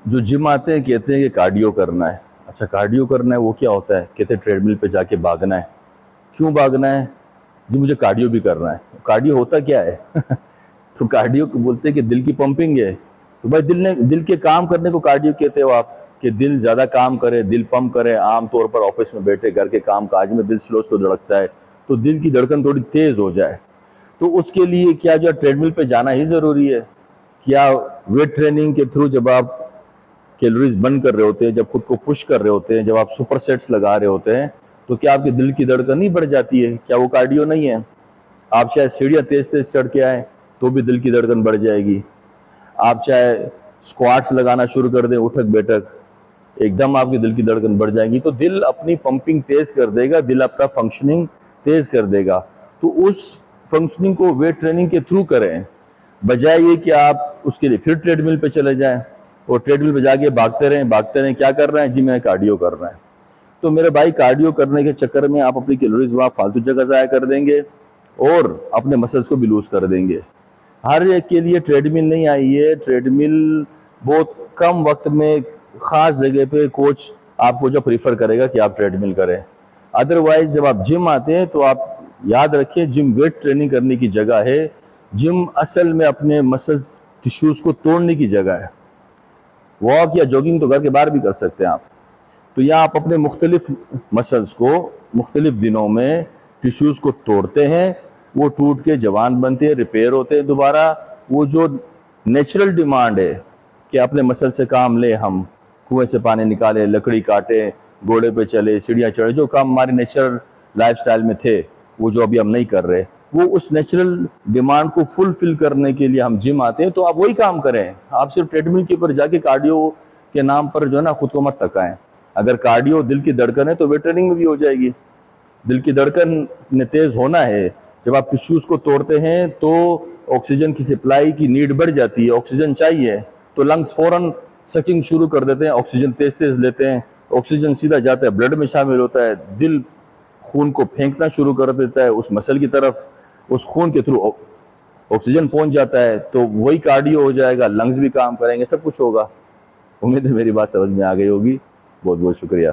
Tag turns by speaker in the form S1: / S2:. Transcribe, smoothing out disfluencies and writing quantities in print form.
S1: जो जिम आते हैं कहते हैं कि कार्डियो करना है। अच्छा, कार्डियो करना है वो क्या होता है? कहते हैं ट्रेडमिल पे जाके भागना है। क्यों भागना है? जी मुझे कार्डियो भी करना है। कार्डियो होता क्या है? तो कार्डियो को बोलते हैं कि दिल की पंपिंग है। तो भाई दिल के काम करने को कार्डियो कहते हो आप, कि दिल ज्यादा काम करे, दिल पंप करे। आमतौर पर ऑफिस में बैठे घर के काम काज में दिल स्लो स्लो धड़कता है, तो दिल की धड़कन थोड़ी तेज हो जाए, तो उसके लिए क्या जो ट्रेडमिल पे जाना ही जरूरी है? क्या वेट ट्रेनिंग के थ्रू जब आप कैलोरीज बर्न कर रहे होते हैं, जब खुद को पुश कर रहे होते हैं, जब आप सुपर सेट्स लगा रहे होते हैं, तो क्या आपके दिल की धड़कन नहीं बढ़ जाती है? क्या वो कार्डियो नहीं है? आप चाहे सीढ़ियाँ तेज तेज चढ़ के आए तो भी दिल की धड़कन बढ़ जाएगी। आप चाहे स्क्वाट्स लगाना शुरू कर दें, उठक बैठक, एकदम आपकी दिल की धड़कन बढ़ जाएगी। तो दिल अपनी पंपिंग तेज कर देगा, दिल अपना फंक्शनिंग तेज कर देगा। तो उस फंक्शनिंग को वेट ट्रेनिंग के थ्रू करें, बजाय ये कि आप उसके लिए फिर ट्रेडमिल पे चले जाएं और ट्रेडमिल पे जाके भागते रहें। क्या कर रहे हैं जी? मैं कार्डियो कर रहा है। तो मेरे भाई, कार्डियो करने के चक्कर में आप अपनी कैलोरीज वहां फालतू जगह जाया कर देंगे और अपने मसल्स को भी लूज कर देंगे। हर एक के लिए ट्रेडमिल नहीं आई है। ट्रेडमिल बहुत कम वक्त में खास जगह पे कोच आपको जो प्रीफर करेगा कि आप ट्रेडमिल करें। अदरवाइज जब आप जिम आते हैं तो आप याद रखिए, जिम वेट ट्रेनिंग करने की जगह है। जिम असल में अपने मसल्स टिश्यूज को तोड़ने की जगह है। वॉक या जॉगिंग तो घर के बाहर भी कर सकते हैं आप। तो यहाँ आप अपने मुख्तलिफ मसल्स को मुख्तलिफ दिनों में टिश्यूज को तोड़ते हैं, वो टूट के जवान बनते हैं, रिपेयर होते हैं दोबारा। वो जो नेचुरल डिमांड है कि अपने मसल से काम ले, हम कुएं से पानी निकाले, लकड़ी काटे, घोड़े पे चले, सीढ़ियाँ चढ़े, जो काम हमारे नेचुरल लाइफस्टाइल में थे, वो जो अभी हम नहीं कर रहे, वो उस नेचुरल डिमांड को फुलफिल करने के लिए हम जिम आते हैं। तो आप वही काम करें। आप सिर्फ ट्रेडमिल के ऊपर जाके कार्डियो के नाम पर जो है ना खुद को मत थकाएं। अगर कार्डियो दिल की धड़कन है तो वेट ट्रेनिंग में भी हो जाएगी। दिल की धड़कन ने तेज होना है, जब आप टिश्यूज को तोड़ते हैं तो ऑक्सीजन की सप्लाई की नीड बढ़ जाती है, ऑक्सीजन चाहिए, तो लंग्स फौरन सकिंग शुरू कर देते हैं, ऑक्सीजन तेज तेज लेते हैं, ऑक्सीजन सीधा जाता है ब्लड में शामिल होता है, दिल खून को फेंकना शुरू कर देता है उस मसल की तरफ, उस खून के थ्रू ऑक्सीजन पहुंच जाता है, तो वही कार्डियो हो जाएगा, लंग्स भी काम करेंगे, सब कुछ होगा। उम्मीद है मेरी बात समझ में आ गई होगी। बहुत बहुत शुक्रिया।